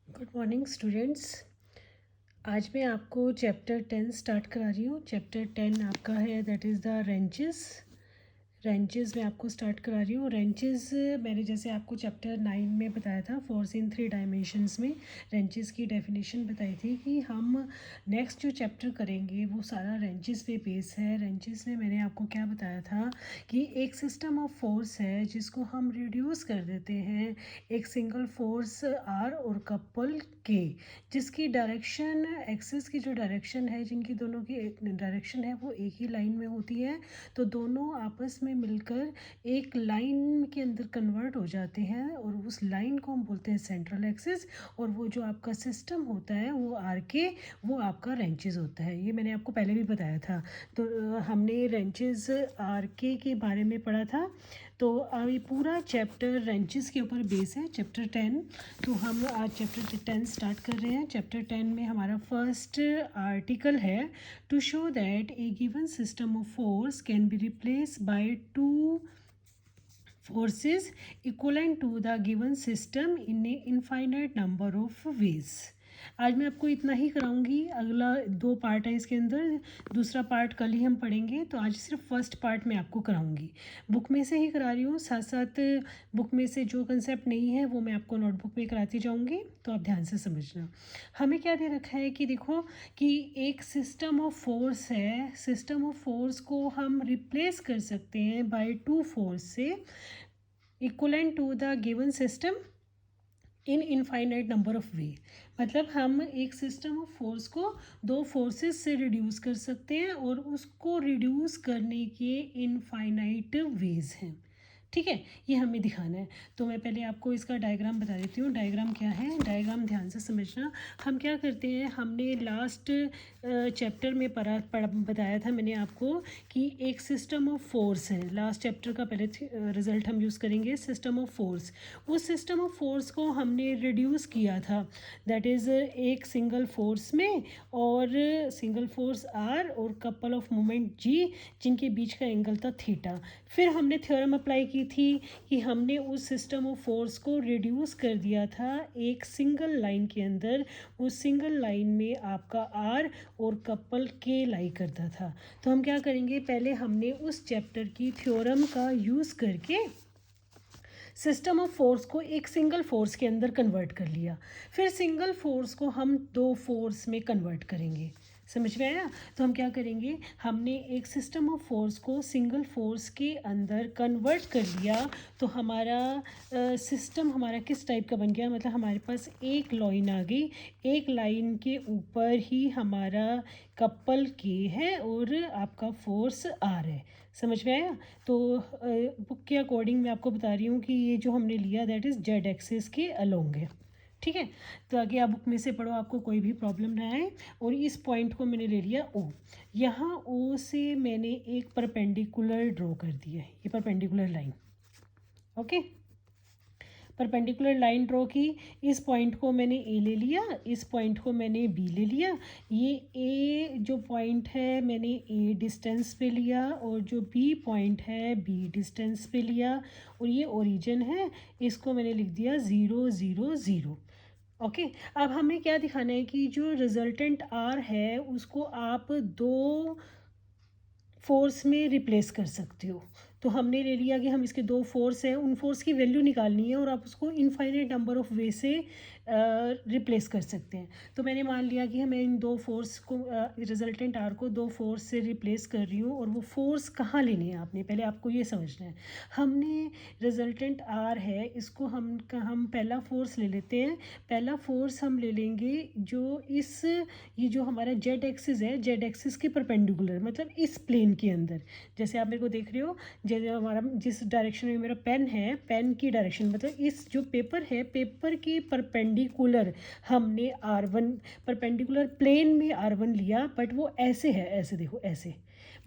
Good morning students. आज मैं आपको चैप्टर 10 स्टार्ट करा रही हूँ। चैप्टर 10 आपका है दैट इज़ द रेंचेस मैं आपको स्टार्ट करा रही हूँ। रेंचेस मैंने जैसे आपको चैप्टर 9 में बताया था, फोर्स इन 3 डायमेंशंस में रेंचेस की डेफिनेशन बताई थी कि हम नेक्स्ट जो चैप्टर करेंगे वो सारा रेंचेस पे बेस है। रेंचेस में मैंने आपको क्या बताया था कि एक सिस्टम ऑफ फोर्स है जिसको हम रिड्यूस कर देते हैं एक सिंगल फोर्स आर और कपल के, जिसकी डायरेक्शन एक्सिस की जो डायरेक्शन है, जिनकी दोनों की डायरेक्शन है वो एक ही लाइन में होती है। तो दोनों आपस में मिलकर एक लाइन के अंदर कन्वर्ट हो जाते हैं और उस लाइन को हम बोलते हैं सेंट्रल एक्सिस। और वो जो आपका सिस्टम होता है वो आर के, वो आपका रेंचेस होता है। ये मैंने आपको पहले भी बताया था। तो हमने रेंचेस आर के बारे में पढ़ा था। तो ये पूरा चैप्टर रेंचेस के ऊपर बेस है, चैप्टर 10। तो हम आज चैप्टर 10 स्टार्ट कर रहे हैं। चैप्टर 10 में हमारा फर्स्ट आर्टिकल है to show that a given system of force can be replace by two forces equivalent to the given system in a infinite number of ways। आज मैं आपको इतना ही कराऊंगी। अगला 2 पार्ट है इसके अंदर, दूसरा पार्ट कल ही हम पढ़ेंगे। तो आज सिर्फ फर्स्ट पार्ट मैं आपको कराऊंगी, बुक में से ही करा रही हूँ। साथ साथ बुक में से जो कंसेप्ट नहीं है वो मैं आपको नोटबुक में कराती जाऊंगी, तो आप ध्यान से समझना। हमें क्या दे रखा है कि देखो कि एक सिस्टम ऑफ फोर्स है, सिस्टम ऑफ फोर्स को हम रिप्लेस कर सकते हैं बाय 2 फोर्स से equivalent to the given system in infinite number of way. मतलब हम एक सिस्टम ऑफ फोर्स को 2 फोर्सेस से रिड्यूस कर सकते हैं और उसको रिड्यूस करने के इनफाइनाइट वेज हैं। ठीक है, ये हमें दिखाना है। तो मैं पहले आपको इसका डायग्राम बता देती हूँ। डायग्राम क्या है, डायग्राम ध्यान से समझना। हम क्या करते हैं, हमने लास्ट चैप्टर में बताया था मैंने आपको कि एक सिस्टम ऑफ फोर्स है। लास्ट चैप्टर का पहले रिजल्ट हम यूज़ करेंगे, सिस्टम ऑफ फोर्स। उस सिस्टम ऑफ फोर्स को हमने रिड्यूस किया था, दैट इज़ एक सिंगल फोर्स में, और सिंगल फोर्स आर और कपल ऑफ मोमेंट जी, जिनके बीच का एंगल था थीटा। फिर हमने थ्योरम अप्लाई की थी कि हमने उस सिस्टम ऑफ फोर्स को रिड्यूस कर दिया था एक सिंगल लाइन के अंदर। उस सिंगल लाइन में आपका आर और कपल के लाई करता था। तो हम क्या करेंगे, पहले हमने उस चैप्टर की थ्योरम का यूज़ करके सिस्टम ऑफ फोर्स को एक सिंगल फोर्स के अंदर कन्वर्ट कर लिया। फिर सिंगल फोर्स को हम 2 फोर्स में कन्वर्ट करेंगे। समझ में आया? तो हम क्या करेंगे, हमने एक सिस्टम ऑफ फोर्स को सिंगल फोर्स के अंदर कन्वर्ट कर लिया। तो हमारा सिस्टम हमारा किस टाइप का बन गया, मतलब हमारे पास एक लाइन आ गई, एक लाइन के ऊपर ही हमारा कपल के है और आपका फोर्स आर है। समझ में आया? तो बुक के अकॉर्डिंग मैं आपको बता रही हूँ कि ये जो हमने लिया दैट इज़ जेड एक्सिस के अलोंग है। ठीक है, तो आगे आप बुक में से पढ़ो, आपको कोई भी प्रॉब्लम ना आए। और इस पॉइंट को मैंने ले लिया ओ, यहाँ ओ से मैंने एक परपेंडिकुलर ड्रॉ कर दिया है, ये perpendicular line. Okay, perpendicular line draw की। इस पॉइंट को मैंने ए ले लिया, इस पॉइंट को मैंने बी ले लिया। ये ए जो पॉइंट है मैंने ए डिस्टेंस पे लिया, और जो बी पॉइंट है बी डिस्टेंस पे लिया, और ये ओरिजिन है, इसको मैंने लिख दिया 0 0 0। ओके, अब हमें क्या दिखाना है कि जो रिजल्टेंट आर है उसको आप 2 फोर्स में रिप्लेस कर सकते हो। तो हमने ले लिया कि हम इसके 2 फोर्स हैं, उन फोर्स की वैल्यू निकालनी है और आप उसको इनफाइनाइट नंबर ऑफ वे से रिप्लेस कर सकते हैं। तो मैंने मान लिया कि मैं इन 2 फोर्स को रिजल्टेंट आर को 2 फोर्स से रिप्लेस कर रही हूँ। और वो फोर्स कहाँ लेने हैं आपने, पहले आपको ये समझना है। हमने रिजल्टेंट आर है, इसको हम पहला फोर्स ले लेते हैं। पहला फोर्स हम ले लेंगे जो ये जो हमारा जेड एक्सिस है, जेड एक्सिस के परपेंडिकुलर, मतलब इस प्लेन के अंदर। जैसे आप मेरे को देख रहे हो, जैसे हमारा जिस डायरेक्शन में मेरा पेन है, पेन की डायरेक्शन मतलब इस जो पेपर है, पेपर के परपेंडिकुलर हमने R1 परपेंडिकुलर प्लेन में R1 लिया। बट वो ऐसे है, ऐसे देखो, ऐसे,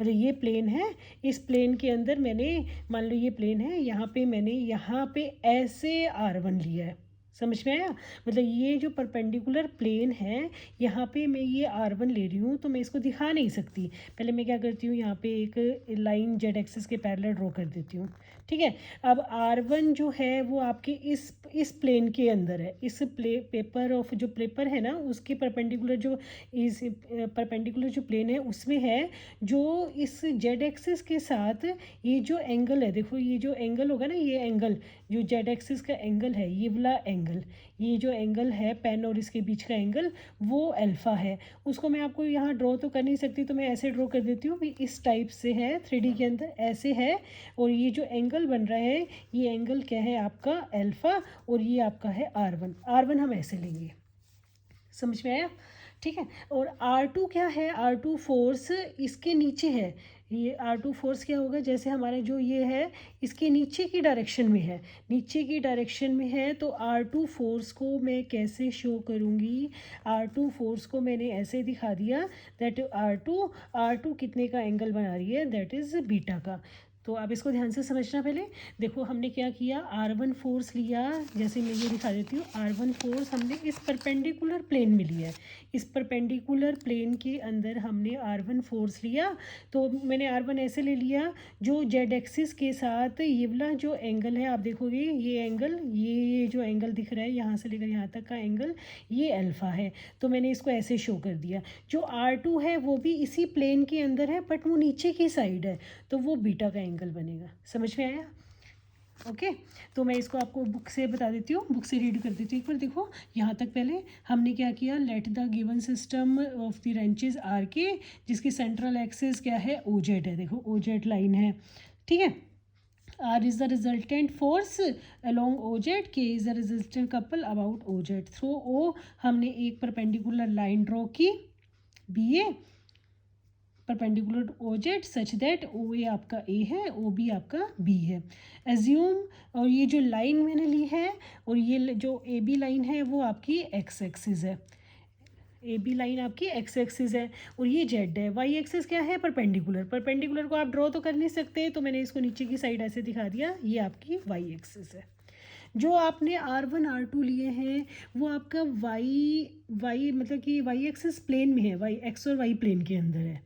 मतलब ये प्लेन है, इस प्लेन के अंदर मैंने, मान लो ये प्लेन है, यहाँ पे मैंने यहाँ पे ऐसे R1 लिया है। समझ में आया? मतलब ये जो परपेंडिकुलर प्लेन है, यहाँ पे मैं ये R1 ले रही हूँ, तो मैं इसको दिखा नहीं सकती। पहले मैं क्या करती हूँ, यहाँ पे एक लाइन जेड एक्सिस के पैरेलल ड्रॉ कर देती हूँ, ठीक है। अब R1 जो है वो आपके इस प्लेन के अंदर है, इस पेपर ऑफ जो पेपर है ना, उसके परपेंडिकुलर जो इस परपेंडिकुलर जो प्लेन है उसमें है, जो इस जेड एक्सिस के साथ ये जो एंगल है, देखो ये जो एंगल होगा ना, ये एंगल जो जेड एक्सिस का एंगल है, ये वाला एंगल, ये जो एंगल है पेन और इसके बीच का एंगल, वो अल्फ़ा है। उसको मैं आपको यहाँ ड्रॉ तो कर नहीं सकती, तो मैं ऐसे ड्रॉ कर देती हूँ भी, इस टाइप से है 3D के अंदर ऐसे है। और ये जो एंगल बन रहा है, ये एंगल क्या है आपका अल्फ़ा, और ये आपका है R1। R1 हम ऐसे लेंगे, समझ में आया? ठीक है। और R2 क्या है, R2 फोर्स इसके नीचे है। ये R2 फोर्स क्या होगा, जैसे हमारा जो ये है इसके नीचे की डायरेक्शन में है, नीचे की डायरेक्शन में है, तो R2 फोर्स को मैं कैसे शो करूँगी? R2 फोर्स को मैंने ऐसे दिखा दिया दैट R2 कितने का एंगल बना रही है, दैट इज़ बीटा का। तो आप इसको ध्यान से समझना। पहले देखो हमने क्या किया, R1 फोर्स लिया, जैसे मैं ये दिखा देती हूँ, R1 फोर्स हमने इस परपेंडिकुलर प्लेन में लिया है, इस परपेंडिकुलर प्लेन के अंदर हमने R1 फोर्स लिया। तो मैंने R1 ऐसे ले लिया, जो जेड एक्सिस के साथ ये वाला जो एंगल है, आप देखोगे ये एंगल, ये जो एंगल दिख रहा है यहाँ से लेकर यहाँ तक का एंगल, ये अल्फ़ा है। तो मैंने इसको ऐसे शो कर दिया। जो R2 है वो भी इसी प्लेन के अंदर है, बट वो नीचे की साइड है, तो वो बीटा का एंगल बनेगा। समझ में आया? ओके। तो मैं इसको आपको बुक से बता देती हूँ, बुक से रीड कर देती हूँ एक बार। देखो यहाँ तक पहले हमने क्या किया, let the given system of the wrenches are के, जिसकी सेंट्रल एक्सिस क्या है, ओ जेड है। देखो ओ जेड लाइन है, ठीक है। R is the resultant force along OZ, K is the resistant couple about OZ। Through O हमने एक परपेंडिकुलर लाइन ड्रॉ की, BA perpendicular OZ such that OA आपका A है, OB आपका B है। एज्यूम, और ये जो लाइन मैंने ली है, और ये जो AB लाइन है वो आपकी एक्स एक्सिस है, AB लाइन आपकी एक्स एक्सिस है, और ये जेड है। वाई एक्सिस क्या है, परपेंडिकुलर। परपेंडिकुलर को आप ड्रॉ तो कर नहीं सकते, तो मैंने इसको नीचे की साइड ऐसे दिखा दिया, ये आपकी वाई एक्सिस है। जो आपने R1 R2 लिए हैं वो आपका वाई मतलब कि वाई एक्सिस प्लेन में है, वाई एक्स और वाई प्लेन के अंदर है।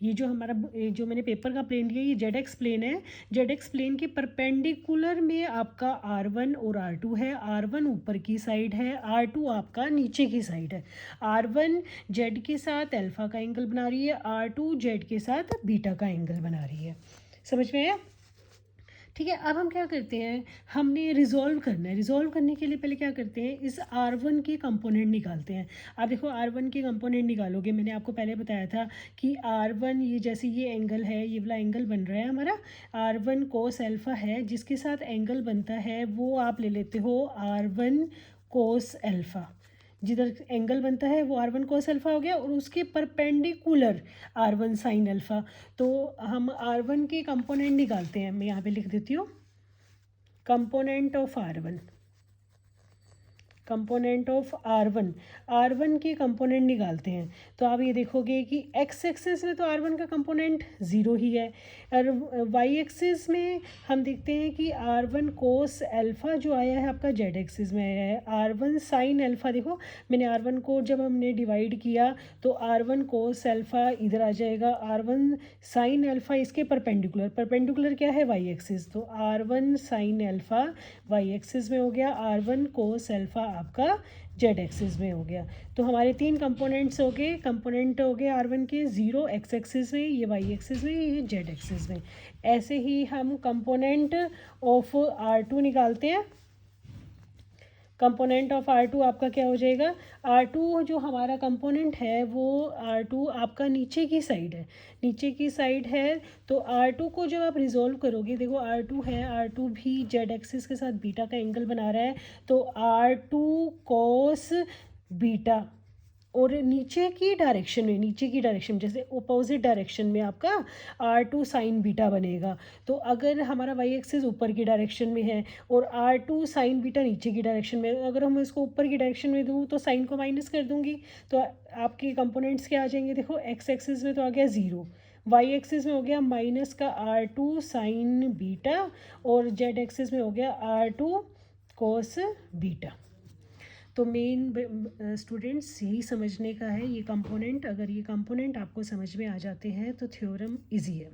ये जो हमारा जो मैंने पेपर का प्लेन लिया, ये जेड एक्स प्लेन है। जेड एक्स प्लेन के परपेंडिकुलर में आपका R1 और R2 है। R1 ऊपर की साइड है, R2 आपका नीचे की साइड है। R1 जेड के साथ अल्फ़ा का एंगल बना रही है, R2 जेड के साथ बीटा का एंगल बना रही है। समझ में आया? ठीक है। अब हम क्या करते हैं, हमने रिजॉल्व करना है। रिजॉल्व करने के लिए पहले क्या करते हैं, इस R1 के कंपोनेंट निकालते हैं। आप देखो R1 के कंपोनेंट निकालोगे, मैंने आपको पहले बताया था कि R1 ये जैसे ये एंगल है, ये वाला एंगल बन रहा है हमारा, R1 कोस अल्फ़ा है, जिसके साथ एंगल बनता है वो आप ले लेते हो R1 कोस अल्फ़ा। जिधर एंगल बनता है वो R1 कोस अल्फ़ा हो गया, और उसके परपेंडिकुलर R1 साइन अल्फ़ा। तो हम R1 के कंपोनेंट निकालते हैं, मैं यहाँ पे लिख देती हूँ, component of R1, component of R1 के कंपोनेंट निकालते हैं। तो आप ये देखोगे कि एक्स एक्सिस में तो R1 का कंपोनेंट ज़ीरो ही है, और वाई एक्सिस में हम देखते हैं कि R1 कोस अल्फ़ा जो आया है आपका जेड एक्सिस में आया है। R1 साइन अल्फ़ा, देखो मैंने R1 को जब हमने डिवाइड किया तो R1 कोस अल्फ़ा इधर आ जाएगा, R1 साइन अल्फ़ा इसके परपेंडिकुलर, परपेंडिकुलर क्या है, वाई एक्सिस, तो R1 sine alpha Y axis में हो गया, R1 कोस अल्फ़ा आपका जेड एक्सिस में हो गया। तो हमारे तीन कंपोनेंट्स हो गए, कंपोनेंट हो गए R1 के, ज़ीरो एक्स एक्सिस में, ये वाई एक्सिस में, ये जेड एक्सिस में। ऐसे ही हम कंपोनेंट ऑफ R2 निकालते हैं। कंपोनेंट ऑफ R2 आपका क्या हो जाएगा, R2 जो हमारा कंपोनेंट है वो R2 आपका नीचे की साइड है, नीचे की साइड है। तो R2 को जब आप रिजोल्व करोगे, देखो R2 है, R2 भी जेड एक्सिस के साथ बीटा का एंगल बना रहा है, तो R2 कॉस बीटा, और नीचे की डायरेक्शन में, नीचे की डायरेक्शन जैसे अपोजिट डायरेक्शन में आपका R2 साइन बीटा बनेगा। तो अगर हमारा वाई एक्सिस ऊपर की डायरेक्शन में है और R2 साइन बीटा नीचे की डायरेक्शन में, अगर हम इसको ऊपर की डायरेक्शन में दूँ तो साइन को माइनस कर दूँगी, तो आपके कंपोनेंट्स क्या आ जाएंगे, देखो एक्स एक्सिस में तो आ गया ज़ीरो, वाई एक्सिस में हो गया माइनस का R2 साइन बीटा, और जेड एक्सिस में हो गया R2 कोस बीटा। तो मेन स्टूडेंट्स यही समझने का है, ये कंपोनेंट, अगर ये कंपोनेंट आपको समझ में आ जाते हैं तो थ्योरम इजी है।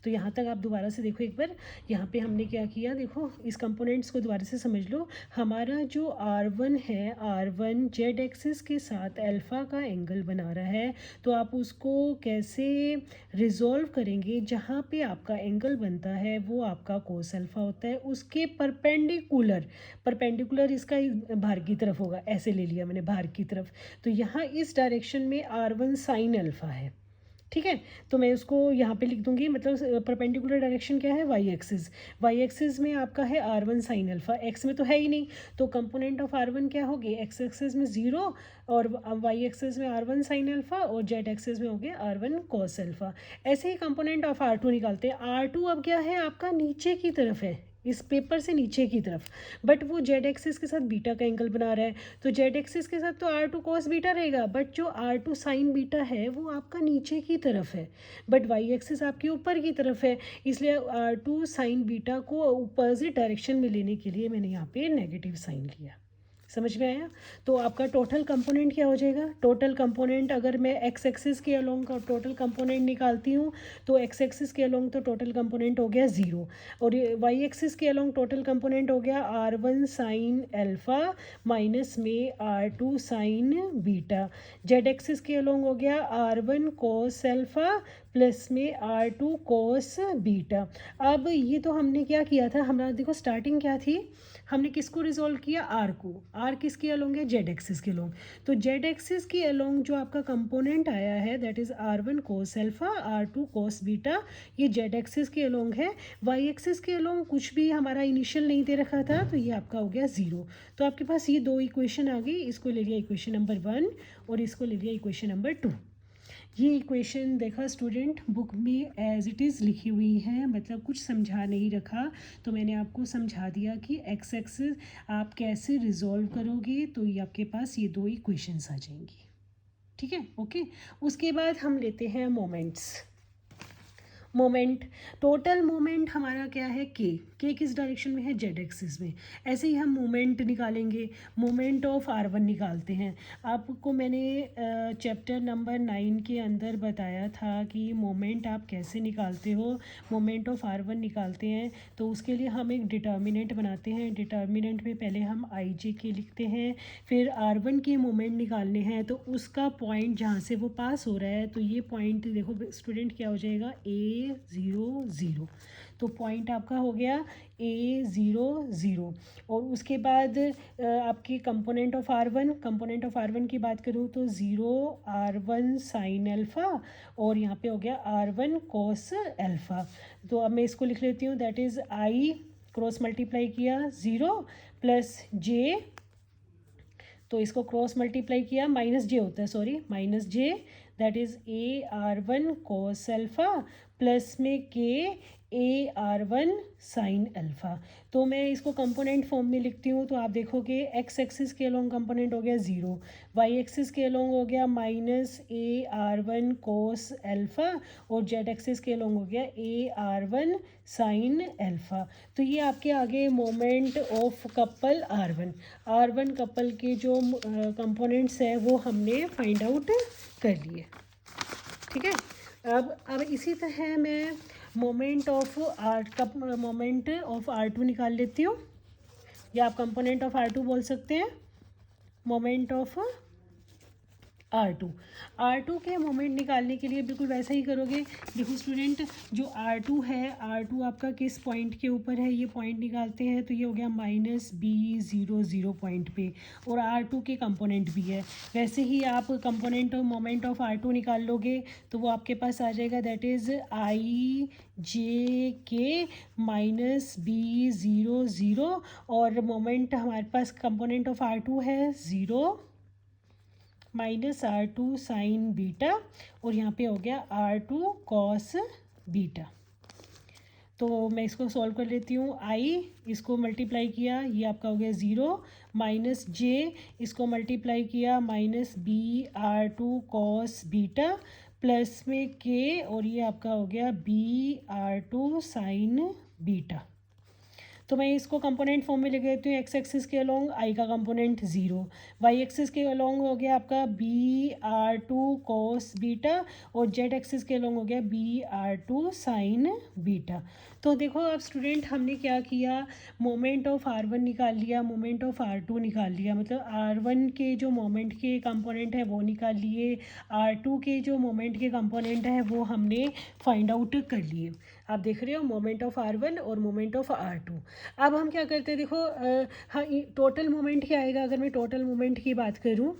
तो यहाँ तक आप दोबारा से देखो एक बार, यहाँ पे हमने क्या किया, देखो इस कंपोनेंट्स को दोबारा से समझ लो। हमारा जो R1 है, R1 जेड एक्सिस के साथ अल्फ़ा का एंगल बना रहा है, तो आप उसको कैसे रिजॉल्व करेंगे, जहाँ पे आपका एंगल बनता है वो आपका कोस अल्फ़ा होता है, उसके परपेंडिकुलर इसका बाहर की तरफ होगा, ऐसे ले लिया मैंने बाहर की तरफ। तो यहाँ इस डायरेक्शन में R1 साइन अल्फ़ा है, ठीक है। तो मैं उसको यहाँ पे लिख दूंगी, मतलब परपेंडिकुलर डायरेक्शन क्या है, वाई एक्सिस में आपका है R1 साइन अल्फ़ा, एक्स में तो है ही नहीं, तो कंपोनेंट ऑफ R1 क्या हो गया, एक्स एक्सिस में 0 और वाई एक्सिस में R1 साइन अल्फ़ा और जेड एक्सिस में हो गया R1 कॉस अल्फ़ा। ऐसे ही कंपोनेंट ऑफ R2 निकालते हैं। R2 अब क्या है आपका, नीचे की तरफ है, इस पेपर से नीचे की तरफ, बट वो जेड एक्सिस के साथ बीटा का एंगल बना रहा है, तो जेड एक्सिस के साथ तो R2 कॉस बीटा रहेगा, बट जो R2 साइन बीटा है वो आपका नीचे की तरफ है, बट वाई एक्सिस आपके ऊपर की तरफ है, इसलिए R2 साइन बीटा को अपोजिट डायरेक्शन में लेने के लिए मैंने यहाँ पे नेगेटिव साइन लिया। समझ में आया। तो आपका टोटल कंपोनेंट क्या हो जाएगा, टोटल कंपोनेंट अगर मैं एक्स एक्सिस के अलोंग का टोटल कंपोनेंट निकालती हूँ तो एक्स एक्सिस के अलोंग तो टोटल कंपोनेंट हो गया 0, और वाई एक्सिस के अलोंग टोटल कंपोनेंट हो गया R1 साइन अल्फ़ा माइनस में R2 sine beta, Z axis के अलोंग हो गया R1 कोस अल्फ़ा प्लस में R2 कोस बीटा। अब ये तो हमने क्या किया था, हमारा देखो स्टार्टिंग क्या थी, हमने किसको रिजॉल्व किया, आर को, आर किसके अलोंग है, जेड एक्सिस के अलोंग, तो जेड एक्सिस के अलोंग जो आपका कंपोनेंट आया है that is R1 cos alpha R2 cos beta, ये जेड एक्सिस के अलोंग है। वाई एक्सिस के अलोंग कुछ भी हमारा इनिशियल नहीं दे रखा था, तो ये आपका हो गया 0। तो आपके पास ये दो इक्वेशन आ गई, इसको ले लिया इक्वेशन नंबर 1 और इसको ले लिया इक्वेशन नंबर 2। ये इक्वेशन देखा स्टूडेंट, बुक में एज इट इज़ लिखी हुई है, मतलब कुछ समझा नहीं रखा, तो मैंने आपको समझा दिया कि एक्स एक्सिस आप कैसे रिजॉल्व करोगे, तो ये आपके पास ये दो इक्वेशंस आ जाएंगी, ठीक है, ओके। उसके बाद हम लेते हैं मोमेंट्स। मोमेंट, टोटल मोमेंट हमारा क्या है, के किस डायरेक्शन में है, जेड एक्सिस में। ऐसे ही हम मोमेंट निकालेंगे, मोमेंट ऑफ R1 निकालते हैं। आपको मैंने चैप्टर नंबर 9 के अंदर बताया था कि मोमेंट आप कैसे निकालते हो, मोमेंट ऑफ R1 निकालते हैं तो उसके लिए हम एक डिटर्मिनेंट बनाते हैं, डिटर्मिनेंट में पहले हम IJ के लिखते हैं, फिर R1 के मोमेंट निकालने हैं तो उसका पॉइंट जहाँ से वो पास हो रहा है, तो ये पॉइंट देखो स्टूडेंट क्या हो जाएगा, A0 0, तो पॉइंट आपका हो गया A0 0। और उसके बाद आपकी component of R1, component of R1 की बात करूँ तो 0 R1 साइन अल्फ़ा और यहाँ पे हो गया R1 कॉस अल्फ़ा। तो अब मैं इसको लिख लेती हूँ, that is I cross multiply किया 0 प्लस J, तो इसको क्रॉस मल्टीप्लाई किया, माइनस जे होता है, sorry minus J, that is AR1 cos alpha plus में के AR1 साइन अल्फ़ा। तो मैं इसको कंपोनेंट फॉर्म में लिखती हूँ, तो आप देखोगे एक्स एक्सिस के अलोंग कंपोनेंट हो गया 0, वाई एक्सिस के अलोंग हो गया माइनस AR1 कोस अल्फ़ा और जेड एक्सिस के अलोंग हो गया AR1 साइन अल्फ़ा। तो ये आपके आगे moment of couple R1 couple के जो कंपोनेंट्स है वो हमने फाइंड आउट कर लिए, ठीक है। अब इसी तरह मैं मोमेंट ऑफ R2 निकाल लेती हूँ, या आप कंपोनेंट ऑफ R2 बोल सकते हैं, मोमेंट ऑफ R2 के मोमेंट निकालने के लिए बिल्कुल वैसा ही करोगे। देखो स्टूडेंट, जो R2 है, R2 आपका किस पॉइंट के ऊपर है, ये पॉइंट निकालते हैं तो ये हो गया -B00 पॉइंट पे, और R2 के कंपोनेंट भी है। वैसे ही आप component of moment of R2 निकाल लोगे तो वो आपके पास आ जाएगा, दैट इज़ IJK -B00, और मोमेंट हमारे पास कंपोनेंट ऑफ R2 है 0 -R2 साइन बीटा, और यहाँ पे हो गया R2 कॉस बीटा। तो मैं इसको सॉल्व कर लेती हूँ, I इसको मल्टीप्लाई किया, ये आपका हो गया 0, माइनस J इसको मल्टीप्लाई किया -BR2 कॉस बीटा प्लस में K, और ये आपका हो गया BR2 साइन बीटा। तो मैं इसको कंपोनेंट फॉर्म में लिख देती हूँ। एक्स एक्सिस के अलोंग आई का कंपोनेंट 0, वाई एक्सिस के अलोंग हो गया आपका BR2 कॉस बीटा, और जेड एक्सिस के अलोंग हो गया BR2 साइन बीटा। तो देखो अब स्टूडेंट हमने क्या किया, मोमेंट ऑफ R1 निकाल लिया, मोमेंट ऑफ R2 निकाल लिया, मतलब R1 के जो मोमेंट के कंपोनेंट है वो निकाल लिए, R2 के जो मोमेंट के कंपोनेंट है वो हमने फाइंड आउट कर लिए। आप देख रहे हो मोमेंट ऑफ R1 और मोमेंट ऑफ R2। अब हम क्या करते हैं, देखो हाँ टोटल मोमेंट क्या आएगा, अगर मैं टोटल मोमेंट की बात करूँ,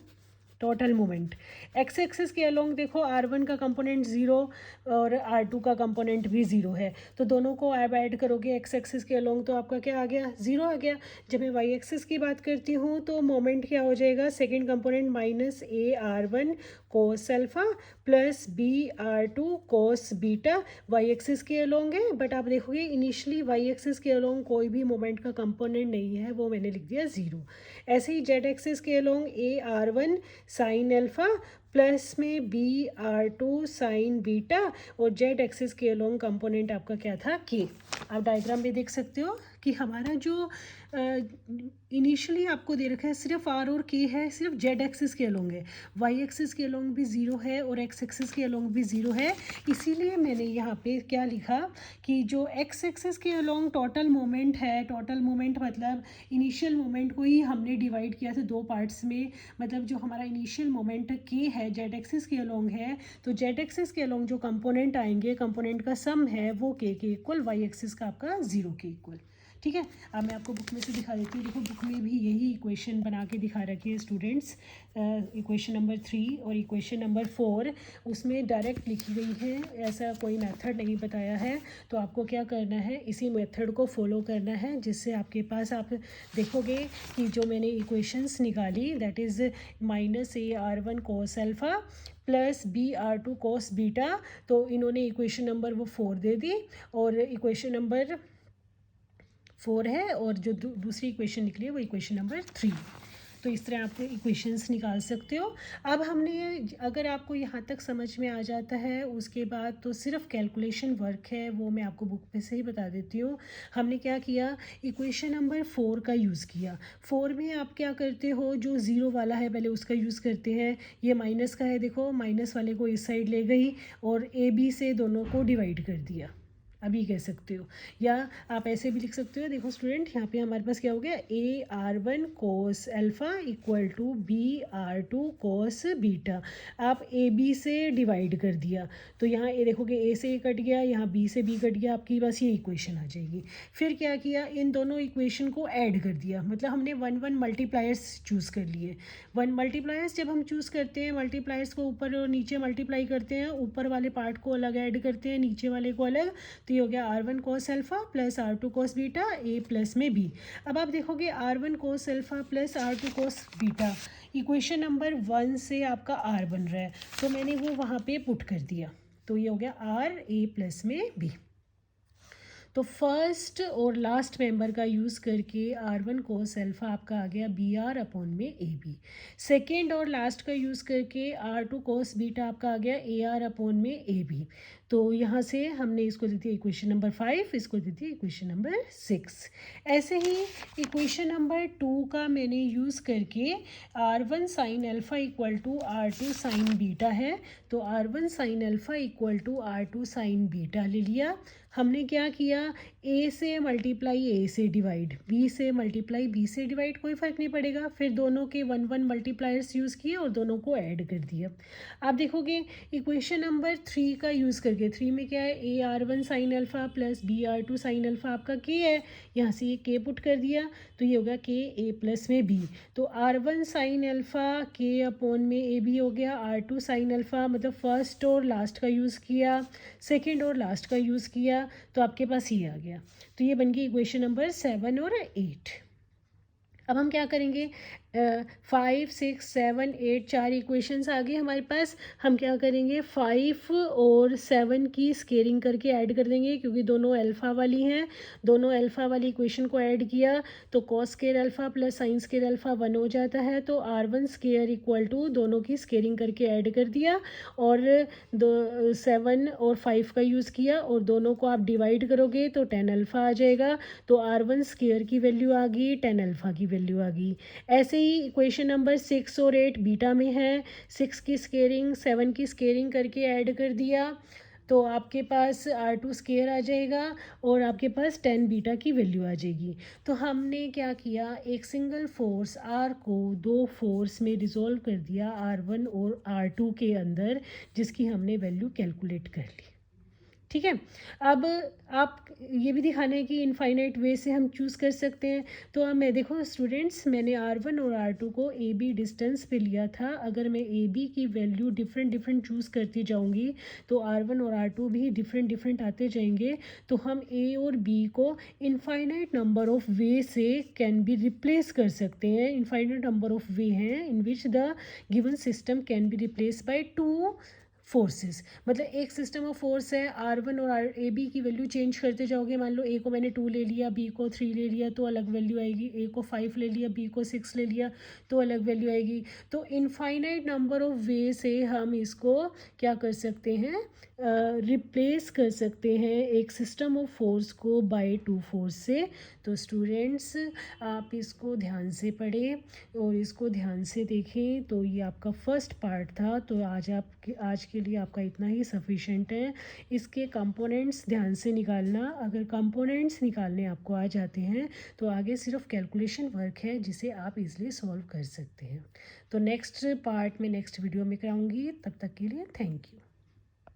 टोटल मोमेंट एक्स एक्सिस के अलोंग देखो R1 का कंपोनेंट 0 और R2 का कंपोनेंट भी 0 है, तो दोनों को आप ऐड करोगे एक्स एक्सिस के अलोंग तो आपका क्या आ गया, 0 आ गया। जब मैं वाई एक्सिस की बात करती हूँ तो मोमेंट क्या हो जाएगा, second component minus AR1 cos alpha plus BR2 cos beta, Y axis के अलोंग है, बट आप देखोगे इनिशियली वाई एक्सिस के अलोंग कोई भी मोमेंट का कंपोनेंट नहीं है, वो मैंने लिख दिया 0। ऐसे ही जेड एक्सिस के along AR1 sine alpha plus में BR2 साइन बीटा, और जेड एक्सिस के अलोंग कंपोनेंट आपका क्या था, के। आप डायग्राम में देख सकते हो कि हमारा जो इनिशियली आपको दे रखा है सिर्फ R और K है, सिर्फ जेड एक्सिस के अलोंग है, वाई एक्सिस के अलोंग भी 0 है और एक्स एक्सिस के अलोंग भी 0 है। इसीलिए मैंने यहाँ पे क्या लिखा कि जो एक्स एक्सिस के अलोंग टोटल मोमेंट है, टोटल मोमेंट मतलब इनिशियल मोमेंट को ही हमने डिवाइड किया था दो पार्ट्स में, मतलब जो हमारा इनिशियल मोमेंट K है जेड एक्सिस के अलोंग है, तो जेड एक्सिस के अलोंग जो कंपोनेंट आएंगे, कंपोनेंट का सम है वो K के इक्वल, वाई एक्सिस का आपका 0 के इक्वल। ठीक है, अब मैं आपको बुक में से दिखा देती हूँ। देखो बुक में भी यही इक्वेशन बना के दिखा रखी है स्टूडेंट्स, इक्वेशन नंबर 3 और इक्वेशन नंबर 4 उसमें डायरेक्ट लिखी गई है, ऐसा कोई मेथड नहीं बताया है। तो आपको क्या करना है, इसी मेथड को फॉलो करना है, जिससे आपके पास आप देखोगे कि जो मैंने इक्वेशंस निकाली that is minus AR1 cos alpha plus BR2 cos beta, तो इन्होंने इक्वेशन नंबर वो 4 दे दी, और इक्वेशन नंबर 4 है, और जो दूसरी इक्वेशन निकली है वो इक्वेशन नंबर 3। तो इस तरह आप इक्वेशंस निकाल सकते हो। अब हमने, अगर आपको यहाँ तक समझ में आ जाता है, उसके बाद तो सिर्फ कैलकुलेशन वर्क है, वो मैं आपको बुक में से ही बता देती हूँ। हमने क्या किया, इक्वेशन नंबर 4 का यूज़ किया। 4 में आप क्या करते हो, जो 0 वाला है पहले उसका यूज़ करते हैं, ये माइनस का है, देखो माइनस वाले को इस साइड ले गई और AB से दोनों को डिवाइड कर दिया, अभी कह सकते हो, या आप ऐसे भी लिख सकते हो। देखो स्टूडेंट यहाँ पे हमारे पास क्या हो गया, AR1 cos alpha equal to BR2 cos beta, आप AB से डिवाइड कर दिया, तो यहाँ ए देखोगे A से A कट गया, यहाँ B से B कट गया, आपकी बस ये इक्वेशन आ जाएगी। फिर क्या किया, इन दोनों इक्वेशन को ऐड कर दिया, मतलब हमने 1 मल्टीप्लायर्स चूज़ कर लिए। 1 मल्टीप्लायर्स जब हम चूज़ करते हैं, मल्टीप्लायर्स को ऊपर और नीचे मल्टीप्लाई करते हैं, ऊपर वाले पार्ट को अलग ऐड करते हैं, नीचे वाले को अलग, तो ये हो गया R1 cos alpha plus R2 cos beta, A plus में B। अब आप देखोगे R1 cos alpha plus R2 cos beta, equation number 1 से आपका R बन रहा है, तो मैंने वो वहाँ पे पुट कर दिया, तो ये हो गया R A प्लस में B। तो फर्स्ट और लास्ट मेंबर का यूज़ करके R1 कोस अल्फ़ा आपका आ गया BR अपॉन में AB। सेकेंड और लास्ट का यूज़ करके R2 कोस बीटा आपका आ गया AR अपॉन में AB। तो यहाँ से हमने इसको दी थी इक्वेशन नंबर 5, इसको दी थी इक्वेशन नंबर 6। ऐसे ही इक्वेशन नंबर 2 का मैंने यूज़ करके R1 sine alpha equal to R2 sine beta है, तो R1 sine alpha equal to R2 sine beta ले लिया। हमने क्या किया, A से मल्टीप्लाई A से डिवाइड, B से मल्टीप्लाई B से डिवाइड, कोई फ़र्क नहीं पड़ेगा, फिर दोनों के 1 मल्टीप्लायर्स यूज़ किए और दोनों को ऐड कर दिया। आप देखोगे इक्वेशन नंबर 3 का यूज़ करके, 3 में क्या है, AR1 sine alpha plus BR2 sine alpha आपका K है, यहाँ से ये K पुट कर दिया, तो ये होगा K A प्लस में B। तो R1 sine alpha K upon में AB हो गया, R2 साइन अल्फ़ा मतलब फर्स्ट और लास्ट का यूज़ किया, सेकेंड और लास्ट का यूज़ किया, तो आपके पास ये आ गया। तो ये बन गई इक्वेशन नंबर 7 और 8। अब हम क्या करेंगे, 5 6 7 8 4 इक्वेशंस आ गए हमारे पास। हम क्या करेंगे 5 और 7 की स्केयरिंग करके ऐड कर देंगे क्योंकि दोनों अल्फ़ा वाली हैं। दोनों अल्फ़ा वाली इक्वेशन को ऐड किया तो cos square alpha plus sine square alpha 1 हो जाता है। तो R1 स्केयर इक्वल टू दोनों की स्केयरिंग करके ऐड कर दिया और 7 और 5 का यूज़ किया और दोनों को आप डिवाइड करोगे तो 10 अल्फ़ा आ जाएगा। तो R1 स्केयर की वैल्यू आ गई, 10 अल्फ़ा की वैल्यू आ गई। ऐसे ही इक्वेशन नंबर 6 और 8 बीटा में है। 6 की स्केयरिंग 7 की स्केयरिंग करके ऐड कर दिया तो आपके पास R2 स्केयर आ जाएगा और आपके पास 10 बीटा की वैल्यू आ जाएगी। तो हमने क्या किया, एक सिंगल फोर्स R को दो फोर्स में डिज़ोल्व कर दिया R1 और R2 के अंदर, जिसकी हमने वैल्यू कैलकुलेट कर ली। ठीक है। अब आप ये भी दिखाना है कि इनफाइनाइट वे से हम चूज़ कर सकते हैं। तो अब मैं देखो स्टूडेंट्स, मैंने R1 और R2 को AB डिस्टेंस पे लिया था। अगर मैं AB की वैल्यू डिफरेंट चूज़ करती जाऊंगी तो R1 और R2 भी डिफरेंट आते जाएंगे। तो हम A और B को इनफाइनाइट नंबर ऑफ वे से कैन बी रिप्लेस कर सकते हैं। इनफाइनाइट नंबर ऑफ वे हैं in which the given system can be replace by two forces. मतलब एक सिस्टम ऑफ फोर्स है, R1 और AB की वैल्यू चेंज करते जाओगे। मान लो A को मैंने 2 ले लिया, B को 3 ले लिया तो अलग वैल्यू आएगी। A को 5 ले लिया, B को 6 ले लिया तो अलग वैल्यू आएगी। तो इनफाइनाइट नंबर ऑफ वे से हम इसको क्या कर सकते हैं, रिप्लेस कर सकते हैं एक सिस्टम ऑफ फोर्स को बाय टू फोर्स से। तो स्टूडेंट्स आप इसको ध्यान से पढ़ें और इसको ध्यान से देखें। तो ये आपका फर्स्ट पार्ट था। तो आज के लिए आपका इतना ही सफिशेंट है। इसके कंपोनेंट्स ध्यान से निकालना। अगर कंपोनेंट्स निकालने आपको आ जाते हैं तो आगे सिर्फ कैलकुलेशन वर्क है जिसे आप इजीली सॉल्व कर सकते हैं। तो नेक्स्ट पार्ट में नेक्स्ट वीडियो में कराऊंगी। तब तक के लिए थैंक यू।